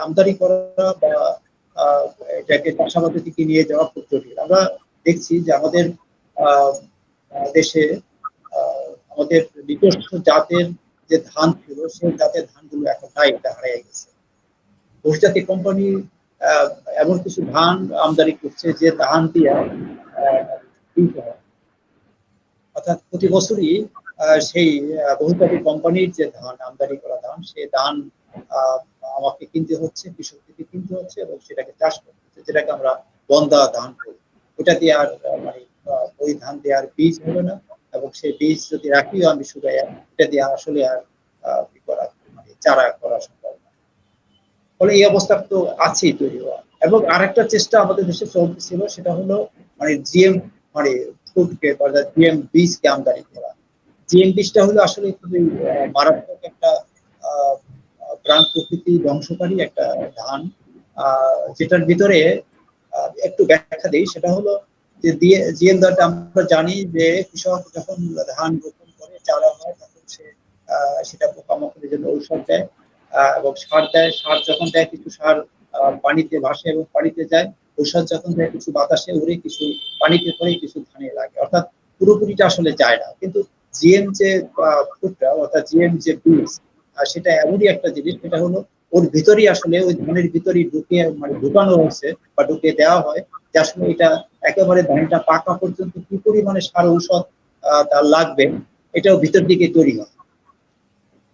আমদানি করা বা এটাকে চাষাবাদের দিকে নিয়ে যাওয়া খুব জটিল। আমরা দেখছি যে আমাদের দেশে আমাদের নিজস্ব জাতের যে ধান ছিল সেই জাতের ধানগুলো এখন নাই, এটা হারিয়ে গেছে। বহুজাতিক কোম্পানি এমন কিছু ধান আমদানি করছে যে ধান দিয়ে অর্থাৎ প্রতি বছরই সেই বহুজাতিক কোম্পানির যে ধান আমদানি করা ধান, সেই ধান আমাকে কিনতে হচ্ছে, কৃষক থেকে কিনতে হচ্ছে এবং সেটাকে চাষ করতে হচ্ছে, যেটাকে আমরা বন্দা ধান করি। ওটা দিয়ে আর মানে ওই ধান দিয়ে আর বীজ হবে না, এবং সেই বীজ যদি রাখিও আমি শুকাই, এটা দিয়ে আসলে আর কি করা মানে চারা করা সম্ভব না। ফলে এই অবস্থা তো আছেই তৈরি হওয়া। এবং আরেকটা চেষ্টা আমাদের দেশে চলতেছিল, সেটা হলো মানে জিএম মানে ফুডকে বা জিএম বীজকে আমদানি করা। জিএম বীজটা হলো আসলে খুবই মারাত্মক একটা প্রাণ প্রকৃতি ধ্বংসকারী একটা ধান, যেটার ভিতরে একটু ব্যাখ্যা দিই। সেটা হলো যে জিএম ধানটা আমরা জানি যে কৃষক যখন ধান রোপণ করে চারা হয় তখন সে সেটা পোকামাকড়ের জন্য ঔষধ দেয় এবং সার দেয়। সার যখন দেয় কিছু সার পানিতে ভাসে এবং পানিতে যায়, ঔষধ যখন দেয় কিছু বাতাসে উড়ে, কিছু পানিতে পড়ে, কিছু ধানে লাগে, অর্থাৎ পুরোপুরিটা আসলে যায় না। কিন্তু জিএম যে ফুডটা অর্থাৎ জিএম যে বীজ, সেটা এমনই একটা জিনিস, সেটা হলো ওর ভিতরেই আসলে ওই ধানের ভিতরেই ঢুকিয়ে মানে ঢুকানো হয়েছে বা ঢুকিয়ে দেওয়া হয় যে আসলে এটা একেবারে ধানটা পাকা পর্যন্ত কি পরিমাণে সার ঔষধ তার লাগবে এটাও ভিতর দিকে তৈরি হয়।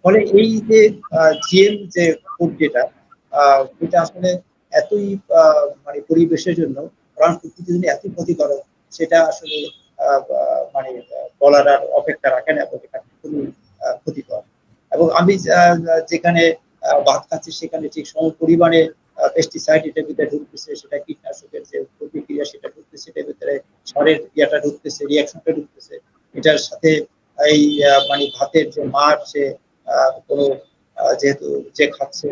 ফলে এই যে জিএম যে ফুড যেটা এটা আসলে এতই মানে পরিবেশের জন্য প্রাণ প্রকৃতির জন্য এতই ক্ষতিকারক, সেটা আসলে মানে বলার আর অপেক্ষা রাখে না, এবং এটা খুবই ক্ষতিকর। এবং আমি যেখানে ভাত খাচ্ছি সেখানে ঠিক সম পরিমাণে পেস্টিসাইড এটার ভিতরে ঢুকতেছে, সেটা কীটনাশকের যে প্রতিক্রিয়া সেটা ঢুকতেছে, এটার ভিতরে সারের ইয়েটা ঢুকতেছে, রিয়াকশনটা ঢুকতেছে। এটার সাথে এই মানে ভাতের যে মার সে কোনো যেহেতু যে খাচ্ছে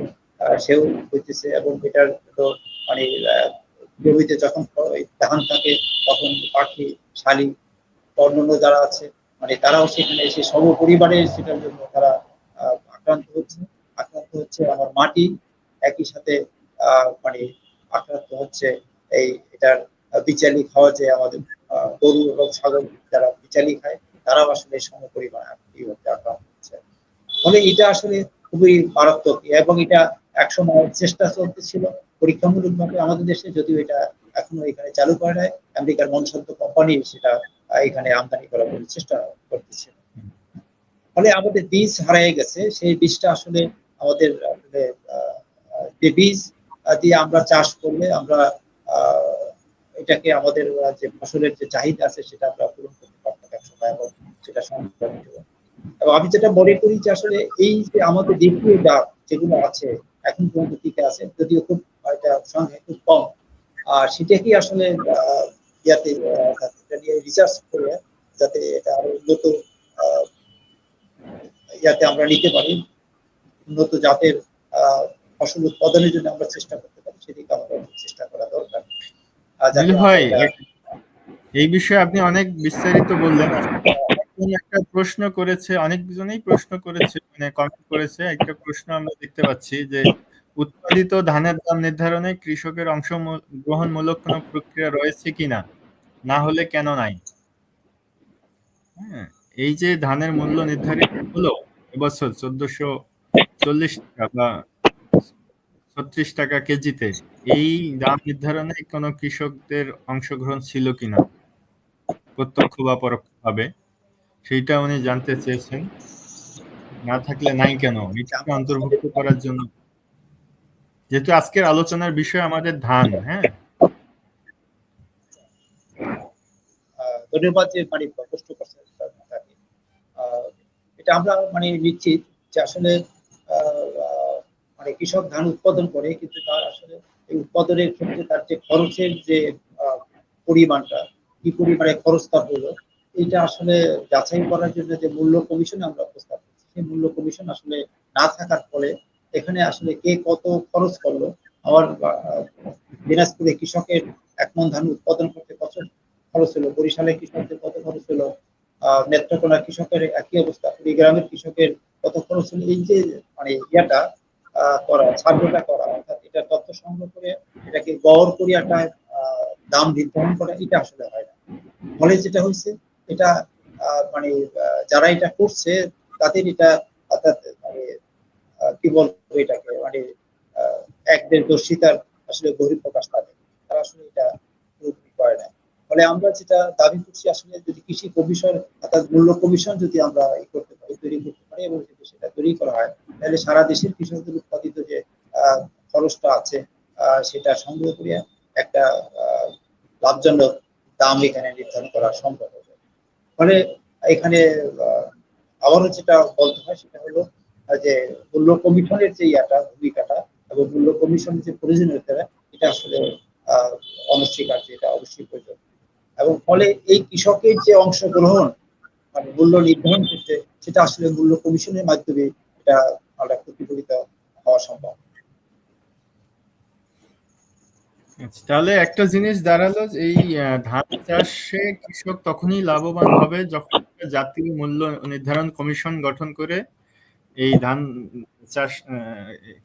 সেও হইতেছে, এবং এটার তো মানে জমিতে যখন ধান থাকে তখন পাখি শালিক অন্যান্য যারা আছে মানে তারাও সেখানে এসে সর্বপরিবারে সেটার জন্য তারা আক্রান্ত হচ্ছে আমার মাটি, একই সাথে মানে আক্রান্ত হচ্ছে এই এটার বিচালি খাওয়া, যে আমাদের গরু এবং ছাগল যারা বিচালি খায় তারাও আসলে সমপরিমাণে আক্রান্ত হচ্ছে। ফলে এটা আসলে খুবই মারাত্মক, এবং এটা একসময় চেষ্টা চলতেছিল পরীক্ষামূলকভাবে আমাদের দেশে, যদিও এটা এখনো এখানে চালু করে নাই। আমেরিকার মনসন্ত কোম্পানি সেটা এখানে আমদানি করার চেষ্টা করতেছে। ফলে আমাদের বীজ হারিয়ে গেছে। সেই বীজটা আসলে আমাদের যে বীজ দিয়ে আমরা চাষ করলে আমরা এটাকে আমাদের যে ফসলের যে চাহিদা আছে সেটা আমরা পূরণ করতে পারতাম একসময়, এবং সেটা সম্ভব। এবং আমি যেটা মনে করি যে আসলে এই যে আমাদের দেশীয় জাত যেগুলো আছে এখন পর্যন্ত টিকে আছে, যদিও খুব এটা সংখ্যা খুব কম, আর সেটাকে আসলে ইয়াতে নিয়ে রিসার্চ করে যাতে এটা আরো উন্নত ইয়াতে আমরা নিতে পারি, উন্নত জাতের ফসল উৎপাদনের জন্য আমরা চেষ্টা করতে পারি, সেদিকে আমাদের চেষ্টা করা দরকার। ভাই এই বিষয়ে আপনি অনেক বিস্তারিত বললেন। একটা প্রশ্ন করেছে, অনেকজনেই প্রশ্ন করেছে, মানে কমেন্ট করেছে। একটা প্রশ্ন আমরা দেখতে পাচ্ছি যে উৎপাদিত ধানের দাম নির্ধারণে কৃষকের অংশগ্রহণমূলক কোনো প্রক্রিয়া রয়েছে কিনা, না হলে কেন নাই? হ্যাঁ, এই যে ধানের মূল্য নির্ধারিত হলো এবছর 1440 টাকা বা 36 টাকা কেজিতে, এই দাম নির্ধারণে কোনো কৃষকদের অংশগ্রহণ ছিল কিনা প্রত্যক্ষ বা পরোক্ষভাবে, সেইটা উনি জানতে চেয়েছেন। না থাকলে নাই কেন, এটাকে অন্তর্ভুক্ত করার জন্য, যেহেতু আজকের আলোচনার বিষয় আমাদের ধান। হ্যাঁ, ধন্যবাদ যে মানে প্রশ্ন করছেন তাকে। এটা আমরা মানে নিশ্চিত যে আসলে মানে কৃষক ধান উৎপাদন করে, কিন্তু তার আসলে এই উৎপাদনের ক্ষেত্রে তার যে খরচের যে পরিমাণটা, কি পরিমাণে খরচ তার হলো, এটা আসলে যাচাই করার জন্য যে মূল্য কমিশন আমরা প্রস্তাব করছি, সেই মূল্য কমিশন আসলে না থাকার ফলে এখানে আসলে কে কত খরচ করলো, আমার দিনাজপুরে কৃষকের 1 মণ ধান উৎপাদন করতে কত খরচ হলো, বরিশালের কৃষকদের কত খরচ হলো, নেত্রকোনা কৃষকের একই অবস্থা, কুড়িগ্রামের কৃষকের কত খরচ হলো, এই যে মানে ইয়াটা করা, সার্ভেটা করা, অর্থাৎ এটা তথ্য সংগ্রহ করে এটাকে গড় করে একটা দাম নির্ধারণ করা, এটা আসলে হয় না। ফলে যেটা হয়েছে, এটা মানে যারা এটা করছে তাদের এটা অর্থাৎ মানে কি বলবো এটাকে, মানে একদের দর্শিতার আসলে বহিঃপ্রকাশ তাদের, তারা আসলে এটা পুরোপুরি করে না। ফলে আমরা যেটা দাবি করছি, আসলে যদি কৃষি কমিশন অর্থাৎ মূল্য কমিশন যদি আমরা করতে পারি, তৈরি করতে পারি, এবং যদি সেটা তৈরি করা হয়, তাহলে সারা দেশের কৃষকদের উৎপাদিত যে খরচটা আছে সেটা সংগ্রহ করে একটা লাভজনক দাম এখানে নির্ধারণ করা সম্ভব হবে। ফলে এখানে আবারও যেটা বলতে হয় সেটা হলো যে মূল্য কমিশনের যে ভূমিকাটা এবং মূল্য কমিশনের যে প্রয়োজনীয়তা, এটা আসলে অনস্বীকার্য, এটা অবশ্যই প্রয়োজন। এবং ফলে এই কৃষকের যে অংশগ্রহণ মানে মূল্য নির্ধারণ করতে, সেটা আসলে মূল্য কমিশনের মাধ্যমে এটা আমরা প্রতিফলিত হওয়া সম্ভব। তাহলে একটা জিনিস দাঁড়ালো, এই ধান চাষে কৃষক তখনই লাভবান হবে যখন জাতীয় মূল্য নির্ধারণ কমিশন গঠন করে এই ধান চাষ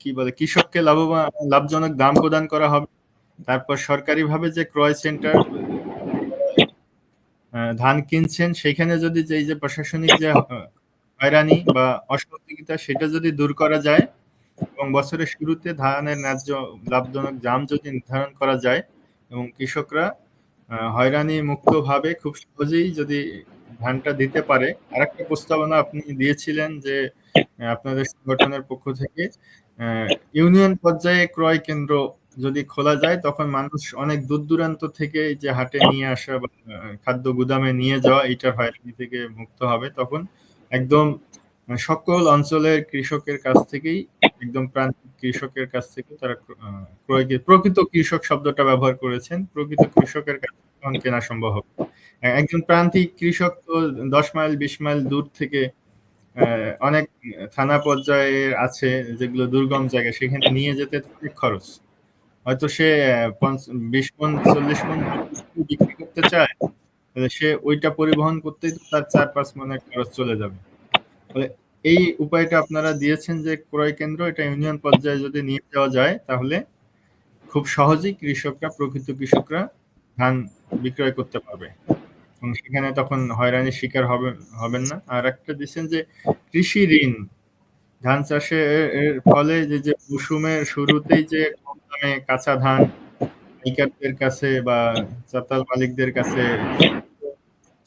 কি বলে কৃষককে লাভজনক দাম প্রদান করা হবে। তারপর সরকারিভাবে যে ক্রয় সেন্টার ধান কিনছেন, সেখানে যদি যে প্রশাসনিক যে হয়রানি বা অসহযোগিতা, সেটা যদি দূর করা যায় এবং বছরের শুরুতে ধানের ন্যায্য লাভজনক দাম যদি নির্ধারণ করা যায় এবং কৃষকরা হয়রানি মুক্তভাবে খুব সহজেই যদি ধানটা দিতে পারে। আরেকটা প্রস্তাবনা আপনি দিয়েছিলেন যে আপনাদের সংগঠনের পক্ষ থেকে ইউনিয়ন পর্যায়ে ক্রয় কেন্দ্র যদি খোলা যায়, তখন মানুষ অনেক দূর দূরান্ত থেকে যে হাটে নিয়ে আসা বা খাদ্য গুদামে নিয়ে যাওয়া, এইটার হয়রানি থেকে মুক্ত হবে। তখন একদম সকল অঞ্চলের কৃষকের কাছ থেকেই, একদম প্রান্তিক কৃষকের কাছ থেকে তারা প্রকৃত কৃষক শব্দটা ব্যবহার করেছেন, প্রকৃত কৃষকের কাছ থেকে তখন কেনা সম্ভব হবে। একজন প্রান্তিক কৃষক তো 10 মাইল 20 মাইল দূর থেকে অনেক থানা পর্যায়ে আছে যেগুলো দুর্গম জায়গা, সেখানে নিয়ে যেতে অনেক খরচ। হয়তো সে 20 মণ 40 মণ বিক্রি করতে চায়, তাহলে সে ওইটা পরিবহন করতেই তার 4-5 মণের খরচ চলে যাবে। এই উপায়টা আপনারা দিয়েছেন যে ক্রয় কেন্দ্র, এটা ইউনিয়ন পর্যায়ে যদি নিয়ে যাওয়া যায়, তাহলে খুব সহজেই প্রকৃত কৃষকরা ধান বিক্রয় করতে পারবে এবং সেখানে তখন হয়রানির শিকার হবেন না। আর একটা দিচ্ছেন যে কৃষি ঋণ, ধান চাষের ফলে যে মৌসুমের শুরুতেই যে কম দামে কাঁচা ধান পাইকারদের কাছে বা চাতাল মালিকদের কাছে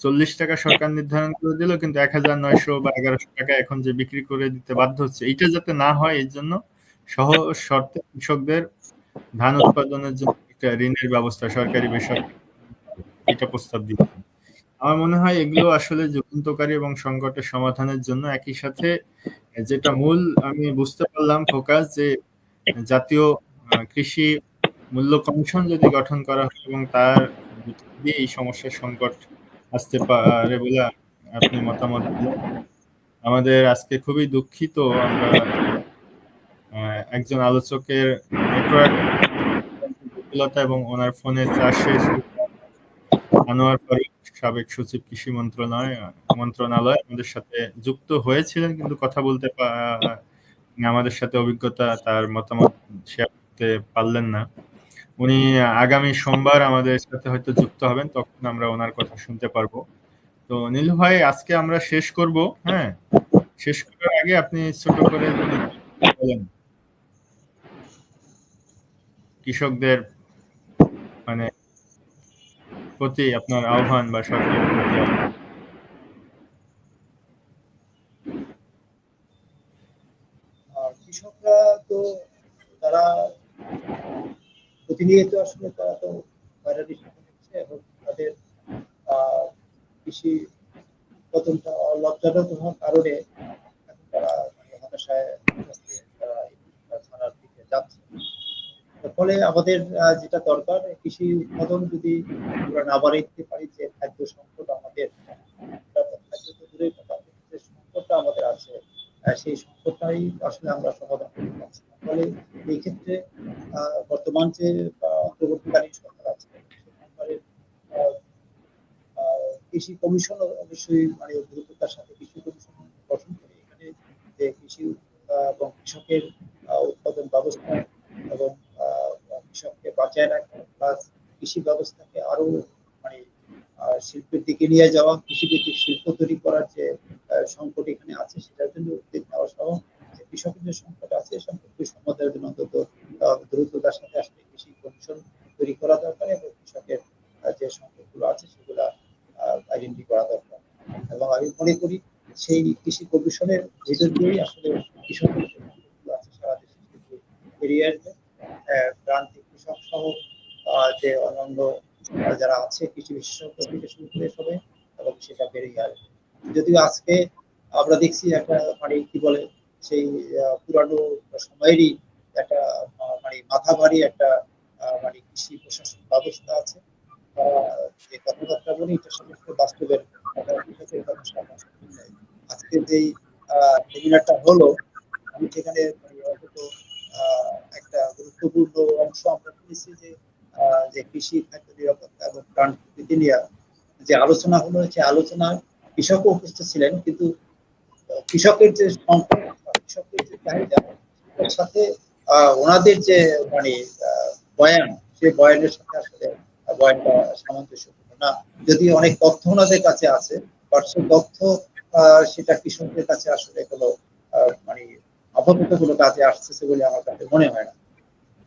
40 টাকা সরকার নির্ধারণ করে দিল, কিন্তু 1900 বা 1100 টাকা এখন যে বিক্রি করে দিতে বাধ্য হচ্ছে, এইটা যাতে না হয় এর জন্য সহজ শর্তে কৃষকদের ধান উৎপাদনের জন্য একটা ঋণের ব্যবস্থা সরকারি বেসরকারি, এটা প্রস্তাব দিচ্ছে। আমার মনে হয় এগুলো আসলে যুগান্তকারী এবং সংকটের সমাধানের জন্য। একই সাথে যেটা মূল আমি বুঝতে পারলাম ফোকাস, যে জাতীয় কৃষি মূল্য কমিশন যদি গঠন করা হয় এবং তার দিয়ে এই সমস্যার সংকট আসতে পারে বলে আপনি মতামত দিলেন। আমাদের আজকে খুবই দুঃখিত, আমরা একজন আলোচকের নেটওয়ার্ক জটিলতা এবং ওনার ফোনে চার্জ শেষ, আনোয়ার ফারুক সাবেক সচিব কৃষি মন্ত্রণালয় আমাদের সাথে যুক্ত হয়েছিলেন, কিন্তু কথা বলতে আমাদের সাথে অভিজ্ঞতা তার মতামত শেয়ার করতে পারলেন না। উনি আগামী সোমবার আমাদের সাথে হয়তো যুক্ত হবেন, তখন আমরা ওনার কথা শুনতে পারবো। তো নীলু ভাই, আজকে আমরা শেষ করব। হ্যাঁ, শেষ করার আগে আপনি ছোট করে বলেন কৃষকদের মানে প্রতি আপনার আহ্বান বা সরকারের প্রতি আহ্বান। কৃষকরা তো তারা প্রতিনিয়ত আসলে তারা তো হয়রানির শিকার হচ্ছে এবং তাদের কৃষি উৎপাদনটা লজ্জাজনক হওয়ার কারণে এখন তারা মানে হতাশায় আস্তে আস্তে তারা এই ছাড়ার দিকে যাচ্ছে। এর ফলে আমাদের যেটা দরকার, কৃষি উৎপাদন যদি আমরা না বাড়াইতে পারি, যে খাদ্য সংকট আমাদের, খাদ্য তো দূরের কথা, যে সংকটটা আমাদের আছে, সেই সংকটটাই আসলে আমরা সমাধান করতে পারছি না। ফলে এই ক্ষেত্রে বর্তমান যে অন্তর্বর্তীকালীন সরকার আছে, সেই সরকারের আহ, কৃষি কমিশন অবশ্যই মানে দ্রুততার সাথে কৃষি কমিশন গঠন করে এখানে যে কৃষি এবং কৃষকের উৎপাদন ব্যবস্থা এবং কৃষককে বাঁচায় রাখা, প্লাস কৃষি ব্যবস্থাকে আরো মানে শিল্পের দিকে নিয়ে যাওয়া, কৃষিভিত্তিক শিল্প তৈরি করার যে সংকট এখানে আছে, সেটার জন্য উদ্যোগ নেওয়া সহ যে কৃষকের যে সংকট আছে সংকটকে সমাধানের জন্য অন্তত দ্রুততার সাথে আসলে কৃষি কমিশন তৈরি করা দরকার এবং কৃষকের যে সংকটগুলো আছে সেগুলা আইডেন্টি করা দরকার। এবং আমি মনে করি সেই কৃষি কমিশনের ভিতর দিয়েই আসলে কৃষকের যে সংকটগুলো আছে সারা দেশে সেগুলো বেরিয়ে আসবে। প্রান্তিক কৃষক সহ যে অন্যান্য যারা আছে কৃষি বিশেষজ্ঞ থেকে শুরু করে সবাই, এবং সেটা বেরিয়ে আসবে। যদিও আজকে আমরা দেখছি একটা মানে কি বলে সেই পুরানো সময়েরই একটা মানে মাথা ভারী একটা মানে কৃষি প্রশাসন ব্যবস্থা আছে, যে কথাবার্তা বলি এটা সমস্ত বাস্তবের কৃষকের কথা সামনে নেয়। আজকে যেই সেমিনারটা হলো, আমি সেখানে অন্তত একটা গুরুত্বপূর্ণ অংশ আমরা পেয়েছি যে যে কৃষি খাদ্য নিরাপত্তা এবং প্রাণ প্রকৃতি নিয়ে যে আলোচনা হলো, যে আলোচনায় কৃষকও উপস্থিত ছিলেন, কিন্তু কৃষকের যে সংকট, কৃষকের যে চাহিদা, সেটার সাথে ওনাদের যে মানে বয়ান, সেই বয়ানের সাথে আসলে বয়ানটা সামঞ্জস্যপূর্ণ না। যদি অনেক তথ্য ওনাদের কাছে আছে, বাট সেই তথ্য সেটা কৃষকদের কাছে আসলে কোনো মানে আপাতত কোনো কাজে আসতেছে বলে আমার কাছে মনে হয় না।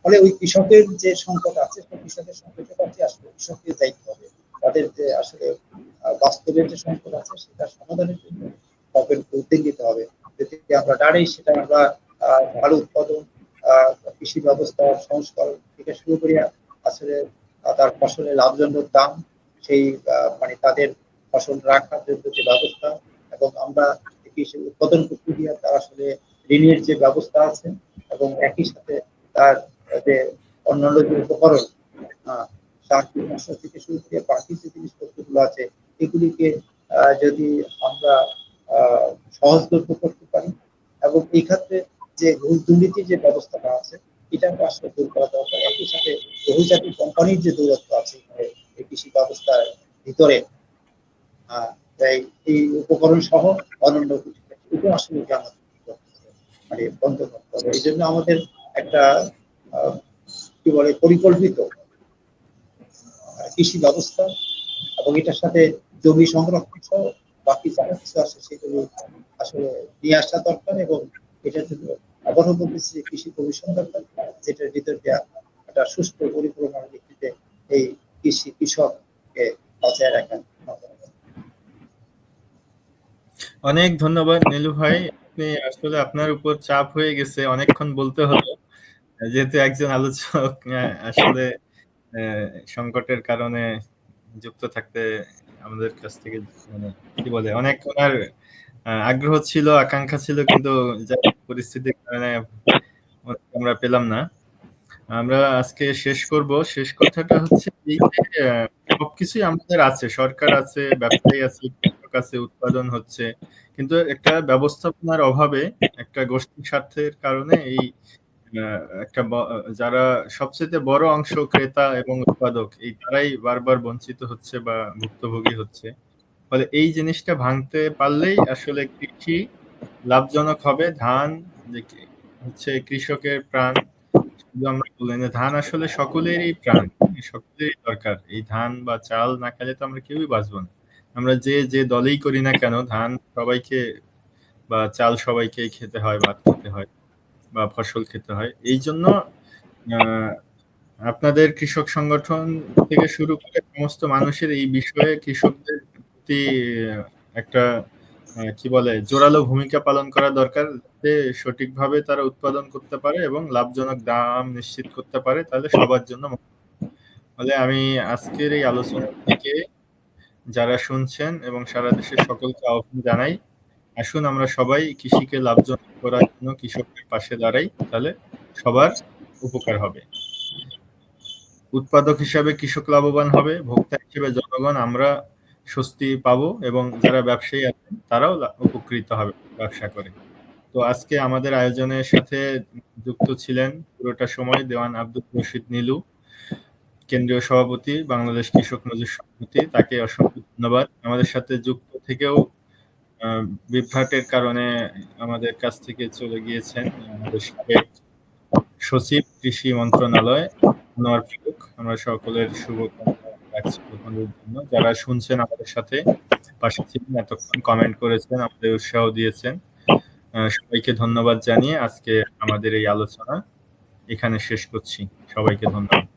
ফলে ওই কৃষকের যে সংকট আছে, সেই কৃষকের সংকটের কাছে আসলে কৃষকের দায়িত্ব হবে, তাদের যে আসলে বাস্তবের যে সংকট আছে সেটা সমাধানের জন্য গভর্নমেন্টকে উদ্যোগ নিতে হবে। যদি আমরা দাঁড়াই, সেটা আমরা ভালো উৎপাদন, কৃষি ব্যবস্থার সংস্কার থেকে শুরু করি আসলে তার ফসলের লাভজনক দাম, সেই মানে তাদের ফসল রাখার জন্য যে ব্যবস্থা, এবং আমরা কৃষি উৎপাদন প্রক্রিয়া তার আসলে ঋণের যে ব্যবস্থা আছে, এবং একই সাথে তার যে অন্যান্য যে উপকরণ, সার কীটনাশক থেকে শুরু করে বাকি যে জিনিসপত্রগুলো আছে, এগুলিকে যদি আমরা সহজলভ্য করতে পারি, এবং এই ক্ষেত্রে যে ঘুষ দুর্নীতির যে ব্যবস্থাটা আছে এটাকে আসলে দূর করা দরকার। একই সাথে বহুজাতিক কোম্পানির যে দৌরাত্ম আছে এই কৃষি ব্যবস্থার ভিতরে, এই উপকরণ সহ অন্যান্য কিছু এটা আসলে মানে বন্ধ করতে হবে। এই জন্য আমাদের একটা কি বলে পরিকল্পিত কৃষি ব্যবস্থা, এবং এটার সাথে জমি সংরক্ষণ সহ বাকি যারা কিছু আছে সেগুলো আসলে নিয়ে আসা দরকার। এবং এটার জন্য আবারও বলতেছি কৃষি কমিশন দরকার, যেটার ভিতর দিয়ে একটা সুস্থ পরিকল্পনার ভিত্তিতে এই কৃষককে বাঁচায় রাখা। অনেক ধন্যবাদ নীলু ভাই, আপনি আসলে আপনার উপর চাপ হয়ে গেছে, অনেকক্ষণ বলতে হলো যেহেতু একজন আলোচক আসলে সংকটের কারণে যুক্ত থাকতে আমাদের কাছ থেকে মানে কি বলে অনেক ওনার আগ্রহ ছিল, আকাঙ্ক্ষা ছিল, কিন্তু যা পরিস্থিতির কারণে আমরা পেলাম না। আমরা আজকে শেষ করব। শেষ কথাটা হচ্ছে এই যে সবকিছুই আমাদের আছে, সরকার আছে, ব্যবসায়ী আছে, কৃষক আছে, উৎপাদন হচ্ছে, কিন্তু একটা ব্যবস্থাপনার অভাবে, একটা গোষ্ঠী স্বার্থের কারণে এই একটা যারা সবচেয়ে বড় অংশ ক্রেতা এবং উৎপাদক, এই তারাই বারবার বঞ্চিত হচ্ছে বা ভুক্তভোগী হচ্ছে। ফলে এই জিনিসটা ভাঙতে পারলেই আসলে কৃষি লাভজনক হবে। ধান হচ্ছে কৃষকের প্রাণ, শুধু আমরা বলি না, ধান আসলে সকলেরই প্রাণ, সকলেরই দরকার। এই ধান বা চাল না খেলে তো আমরা কেউই বাঁচবো না। আমরা যে দলেই করি না কেন, ধান সবাইকে বা চাল সবাইকেই খেতে হয়, ভাত খেতে হয় বা ফসল খেতে হয়। এই জন্য আপনাদের কৃষক সংগঠন থেকে শুরু করে সমস্ত মানুষের এই বিষয়ে কৃষকদের প্রতি একটা কি বলে জোরালো ভূমিকা পালন করা দরকার, যাতে সঠিকভাবে তারা উৎপাদন করতে পারে এবং লাভজনক দাম নিশ্চিত করতে পারে, তাহলে সবার জন্য। ফলে আমি আজকের এই আলোচনা থেকে যারা শুনছেন এবং সারা দেশের সকলকে আহ্বান জানাই, আসুন আমরা সবাই কৃষিকে লাভজনক করার জন্য কৃষকের পাশে দাঁড়াই, তাহলে সবার উপকার হবে। উৎপাদক হিসাবে কৃষক লাভবান হবে, ভোক্তা হিসেবে জনগণ আমরা স্বস্তি পাবো এবং যারা ব্যবসায়ী আছেন তারাও উপকৃত হবে ব্যবসা করে। তো আজকে আমাদের আয়োজনের সাথে যুক্ত ছিলেন পুরোটা সময় দেওয়ান আব্দুল রশিদ নীলু, কেন্দ্রীয় সভাপতি বাংলাদেশ কৃষক মজুর সমিতি, তাকে অসংখ্য ধন্যবাদ। আমাদের সাথে যুক্ত থেকেও বিভ্রাটের কারণে আমাদের কাছ থেকে চলে গিয়েছেন আমাদের সাবেক সচিব কৃষি মন্ত্রণালয় আনোয়ার ফারুক। আমরা সকলের শুভকামনা রাখছি আপনাদের জন্য। যারা শুনছেন আমাদের সাথে পাশে ছিলেন, এতক্ষণ কমেন্ট করেছেন, আমাদের উৎসাহ দিয়েছেন, সবাইকে ধন্যবাদ জানিয়ে আজকে আমাদের এই আলোচনা এখানে শেষ করছি। সবাইকে ধন্যবাদ।